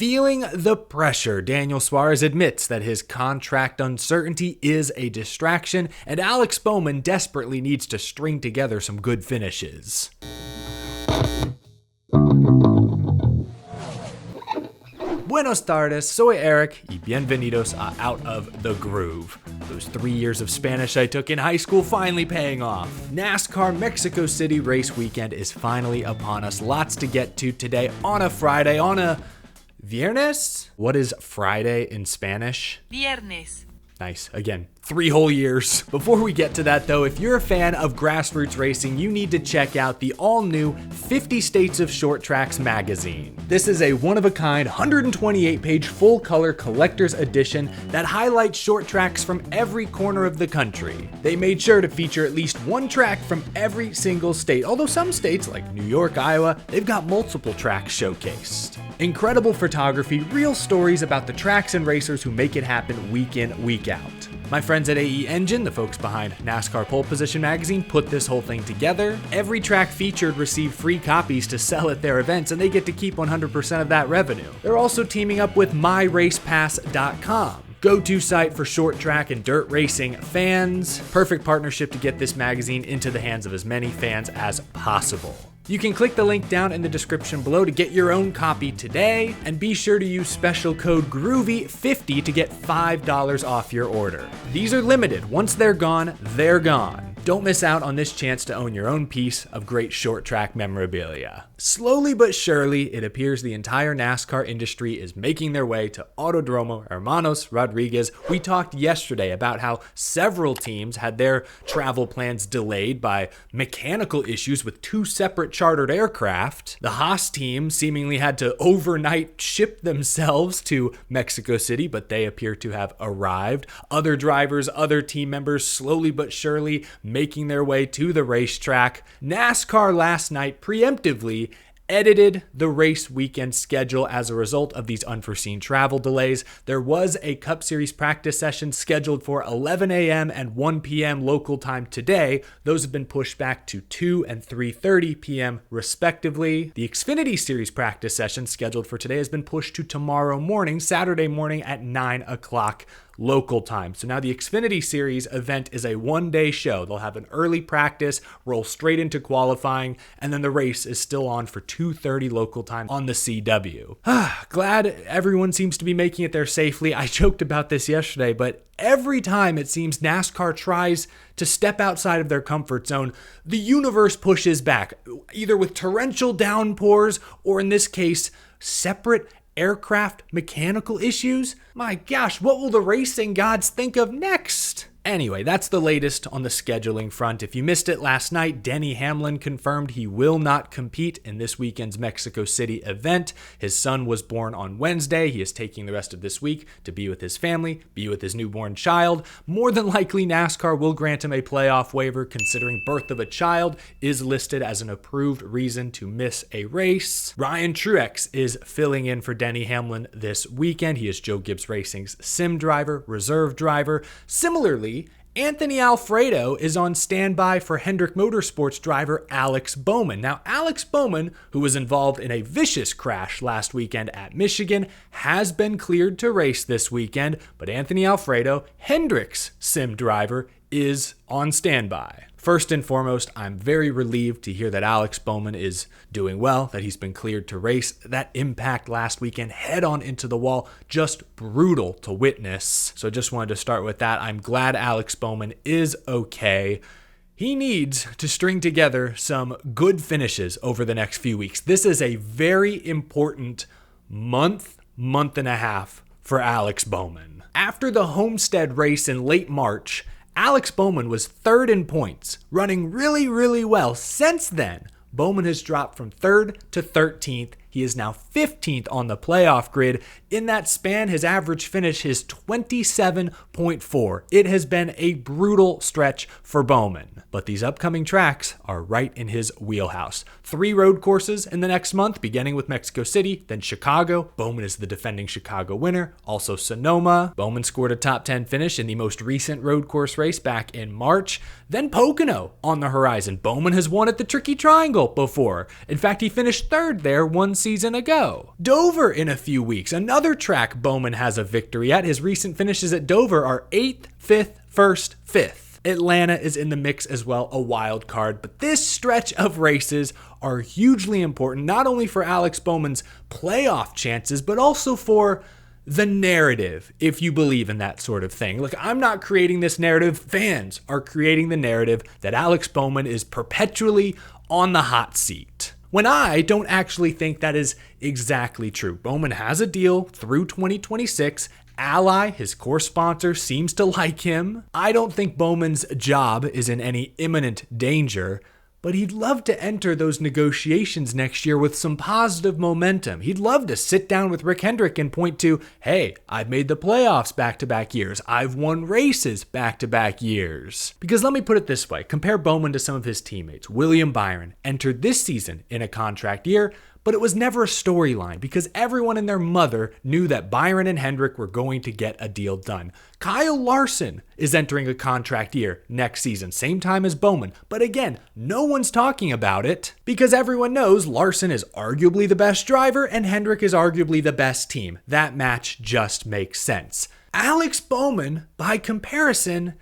Feeling the pressure, Daniel Suarez admits that his contract uncertainty is a distraction, and Alex Bowman desperately needs to string together some good finishes. Buenos tardes, soy Eric, y bienvenidos a Out of the Groove. Those 3 years of Spanish I took in high school finally paying off. NASCAR Mexico City race weekend is finally upon us. Lots to get to today on a Friday, on a Viernes? What is Friday in Spanish? Viernes. Nice. Again, 3 whole years. Before we get to that though, if you're a fan of grassroots racing, you need to check out the all-new 50 States of Short Tracks magazine. This is a one-of-a-kind, 128-page full-color collector's edition that highlights short tracks from every corner of the country. They made sure to feature at least one track from every single state, although some states like New York, Iowa, they've got multiple tracks showcased. Incredible photography, real stories about the tracks and racers who make it happen week in, week out. My friends at AE Engine, the folks behind NASCAR Pole Position magazine, put this whole thing together. Every track featured received free copies to sell at their events, and they get to keep 100% of that revenue. They're also teaming up with MyRacePass.com. Go-to site for short track and dirt racing fans. Perfect partnership to get this magazine into the hands of as many fans as possible. You can click the link down in the description below to get your own copy today, and be sure to use special code GROOVY50 to get $5 off your order. These are limited. Once they're gone, they're gone. Don't miss out on this chance to own your own piece of great short track memorabilia. Slowly but surely, it appears the entire NASCAR industry is making their way to Autodromo Hermanos Rodriguez. We talked yesterday about how several teams had their travel plans delayed by mechanical issues with 2 separate chartered aircraft. The Haas team seemingly had to overnight ship themselves to Mexico City, but they appear to have arrived. Other drivers, other team members, slowly but surely making their way to the racetrack. NASCAR last night preemptively edited the race weekend schedule as a result of these unforeseen travel delays. There was a Cup Series practice session scheduled for 11 a.m. and 1 p.m. local time today. Those have been pushed back to 2 and 3:30 p.m. respectively. The Xfinity Series practice session scheduled for today has been pushed to tomorrow morning, Saturday morning at 9 o'clock local time. So now the Xfinity Series event is a one-day show. They'll have an early practice, roll straight into qualifying, and then the race is still on for 2:30 local time on the CW. Glad everyone seems to be making it there safely. I joked about this yesterday, but every time it seems NASCAR tries to step outside of their comfort zone, the universe pushes back, either with torrential downpours or in this case, separate aircraft mechanical issues. My gosh, what will the racing gods think of next? Anyway, that's the latest on the scheduling front. If you missed it last night, Denny Hamlin confirmed he will not compete in this weekend's Mexico City event. His son was born on Wednesday. He is taking the rest of this week to be with his family, be with his newborn child. More than likely, NASCAR will grant him a playoff waiver considering birth of a child is listed as an approved reason to miss a race. Ryan Truex is filling in for Denny Hamlin this weekend. He is Joe Gibbs Racing's sim driver, reserve driver. Similarly, Anthony Alfredo is on standby for Hendrick Motorsports driver Alex Bowman. Now, Alex Bowman, who was involved in a vicious crash last weekend at Michigan, has been cleared to race this weekend, but Anthony Alfredo, Hendrick's sim driver, is on standby. First and foremost, I'm very relieved to hear that Alex Bowman is doing well, that he's been cleared to race. That impact last weekend, head on into the wall, just brutal to witness. So just wanted to start with that. I'm glad Alex Bowman is okay. He needs to string together some good finishes over the next few weeks. This is a very important month and a half for Alex Bowman. After the Homestead race in late March, Alex Bowman was 3rd in points, running really well. Since then, Bowman has dropped from 3rd to 13th. He is now 15th on the playoff grid. In that span, his average finish is 27.4. It has been a brutal stretch for Bowman, but these upcoming tracks are right in his wheelhouse. 3 road courses in the next month, beginning with Mexico City, then Chicago. Bowman is the defending Chicago winner. Also Sonoma. Bowman scored a top 10 finish in the most recent road course race back in March. Then Pocono on the horizon. Bowman has won at the Tricky Triangle before. In fact, he finished 3rd there one season ago. Dover in a few weeks, another track Bowman has a victory at. His recent finishes at Dover are 8th, 5th, 1st, 5th. Atlanta is in the mix as well, a wild card, but this stretch of races are hugely important, not only for Alex Bowman's playoff chances, but also for the narrative, if you believe in that sort of thing. Look, I'm not creating this narrative. Fans are creating the narrative that Alex Bowman is perpetually on the hot seat, when I don't actually think that is exactly true. Bowman has a deal through 2026. Ally, his core sponsor, seems to like him. I don't think Bowman's job is in any imminent danger, but he'd love to enter those negotiations next year with some positive momentum. He'd love to sit down with Rick Hendrick and point to, hey, I've made the playoffs back-to-back years. I've won races back-to-back years. Because let me put it this way, compare Bowman to some of his teammates. William Byron entered this season in a contract year, but it was never a storyline because everyone and their mother knew that Byron and Hendrick were going to get a deal done. Kyle Larson is entering a contract year next season, same time as Bowman. But again, no one's talking about it because everyone knows Larson is arguably the best driver and Hendrick is arguably the best team. That match just makes sense. Alex Bowman, by comparison,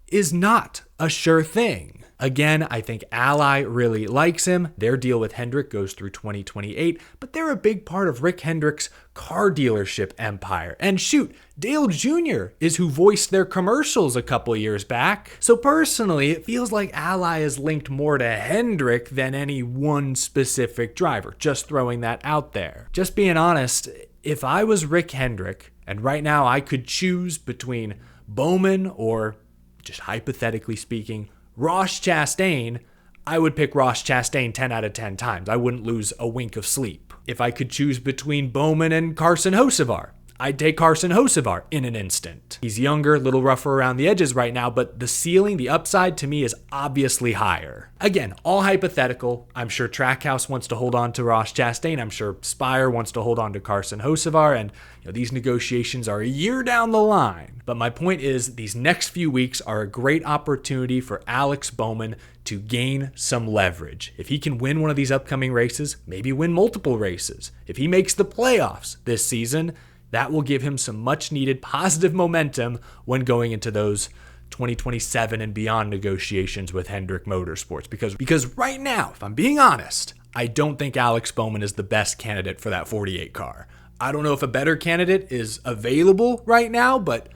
is not a sure thing. Again, I think Ally really likes him. Their deal with Hendrick goes through 2028, but they're a big part of Rick Hendrick's car dealership empire. And shoot, Dale Jr. is who voiced their commercials a couple years back. So personally, it feels like Ally is linked more to Hendrick than any one specific driver. Just throwing that out there. Just being honest, if I was Rick Hendrick, and right now I could choose between Bowman or, just hypothetically speaking, Ross Chastain, I would pick Ross Chastain 10 out of 10 times. I wouldn't lose a wink of sleep. If I could choose between Bowman and Carson Hocevar, I'd take Carson Hocevar in an instant. He's younger, a little rougher around the edges right now, but the ceiling, the upside to me is obviously higher. Again, all hypothetical. I'm sure Trackhouse wants to hold on to Ross Chastain. I'm sure Spire wants to hold on to Carson Hocevar, and these negotiations are a year down the line. But my point is, these next few weeks are a great opportunity for Alex Bowman to gain some leverage. If he can win one of these upcoming races, maybe win multiple races. If he makes the playoffs this season, that will give him some much needed positive momentum when going into those 2027 and beyond negotiations with Hendrick Motorsports. Because right now, if I'm being honest, I don't think Alex Bowman is the best candidate for that 48 car. I don't know if a better candidate is available right now, but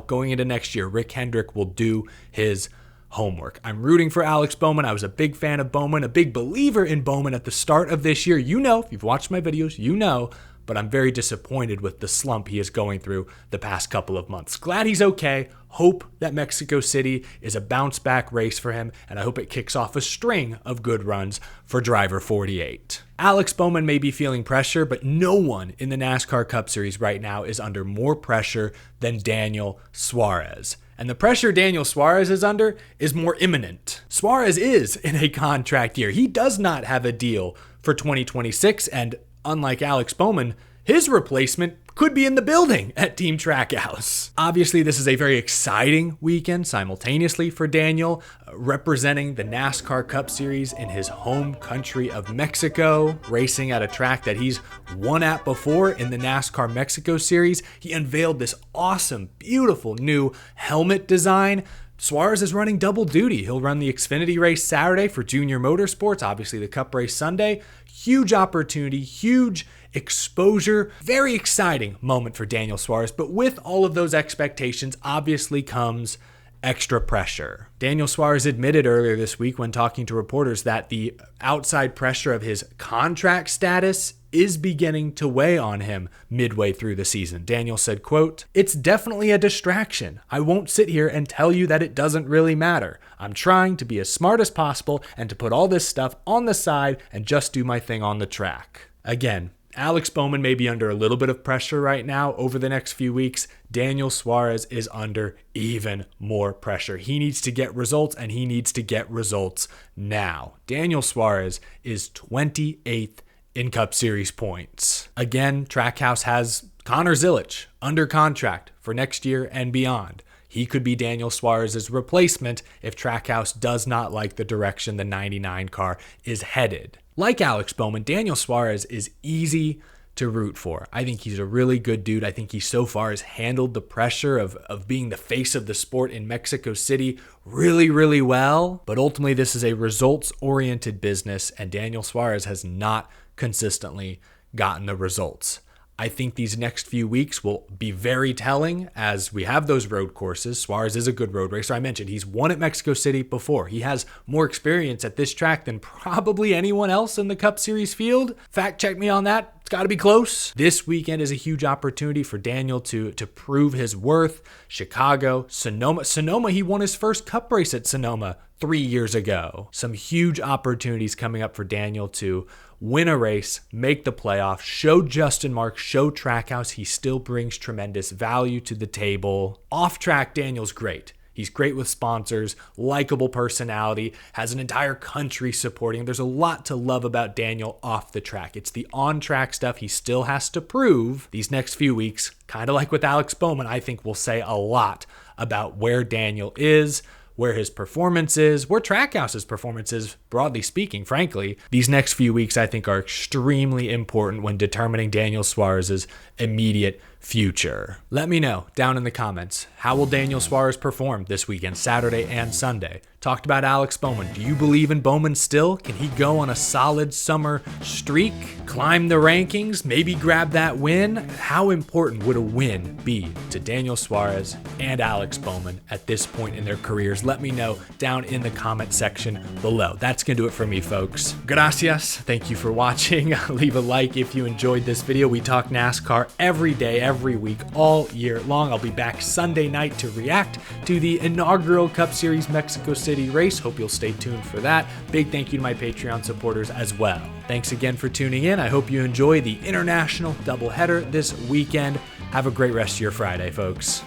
going into next year, Rick Hendrick will do his homework. I'm rooting for Alex Bowman. I was a big fan of Bowman, a big believer in Bowman at the start of this year. If you've watched my videos, but I'm very disappointed with the slump he is going through the past couple of months. Glad he's okay. Hope that Mexico City is a bounce back race for him, and I hope it kicks off a string of good runs for driver 48. Alex Bowman may be feeling pressure, but no one in the NASCAR Cup Series right now is under more pressure than Daniel Suarez. And the pressure Daniel Suarez is under is more imminent. Suarez is in a contract year. He does not have a deal for 2026, and unlike Alex Bowman, his replacement could be in the building at Team Trackhouse. Obviously, this is a very exciting weekend simultaneously for Daniel, representing the NASCAR Cup Series in his home country of Mexico, racing at a track that he's won at before in the NASCAR Mexico Series. He unveiled this awesome, beautiful new helmet design. Suarez is running double duty. He'll run the Xfinity race Saturday for Junior Motorsports, obviously the Cup race Sunday. Huge opportunity, huge exposure, very exciting moment for Daniel Suarez. But with all of those expectations, obviously comes extra pressure. Daniel Suarez admitted earlier this week when talking to reporters that the outside pressure of his contract status is beginning to weigh on him midway through the season. Daniel said, quote, "It's definitely a distraction. I won't sit here and tell you that it doesn't really matter. I'm trying to be as smart as possible and to put all this stuff on the side and just do my thing on the track." Again, Alex Bowman may be under a little bit of pressure right now over the next few weeks. Daniel Suarez is under even more pressure. He needs to get results, and he needs to get results now. Daniel Suarez is 28th in Cup Series points. Again, Trackhouse has Connor Zilisch under contract for next year and beyond. he could be Daniel Suarez's replacement if Trackhouse does not like the direction the 99 car is headed. Like Alex Bowman, Daniel Suarez is easy to root for. I think he's a really good dude. I think he so far has handled the pressure of being the face of the sport in Mexico City really, really well. But ultimately, this is a results-oriented business, and Daniel Suarez has not consistently gotten the results. I think these next few weeks will be very telling as we have those road courses. Suarez is a good road racer. I mentioned he's won at Mexico City before. He has more experience at this track than probably anyone else in the Cup Series field. Fact check me on that. It's got to be close. This weekend is a huge opportunity for Daniel to prove his worth. Chicago, Sonoma, he won his first Cup race at Sonoma 3 years ago. Some huge opportunities coming up for Daniel to win a race, make the playoffs, show Justin Marks, show Trackhouse he still brings tremendous value to the table. Off track, Daniel's great. He's great with sponsors, likable personality, has an entire country supporting him. There's a lot to love about Daniel off the track. It's the on-track stuff he still has to prove. These next few weeks, kind of like with Alex Bowman, I think will say a lot about where Daniel is, where his performance is, where Trackhouse's performance is, broadly speaking, frankly. These next few weeks, I think, are extremely important when determining Daniel Suarez's immediate future. Let me know down in the comments, how will Daniel Suarez perform this weekend, Saturday and Sunday? Talked about Alex Bowman. Do you believe in Bowman still? Can he go on a solid summer streak, climb the rankings, maybe grab that win? How important would a win be to Daniel Suarez and Alex Bowman at this point in their careers? Let me know down in the comment section below. That's going to do it for me, folks. Gracias. Thank you for watching. Leave a like if you enjoyed this video. We talk NASCAR every day, every week, all year long. I'll be back Sunday night to react to the inaugural Cup Series Mexico City race. Hope you'll stay tuned for that. Big thank you to my Patreon supporters as well. Thanks again for tuning in. I hope you enjoy the international doubleheader this weekend. Have a great rest of your Friday, folks.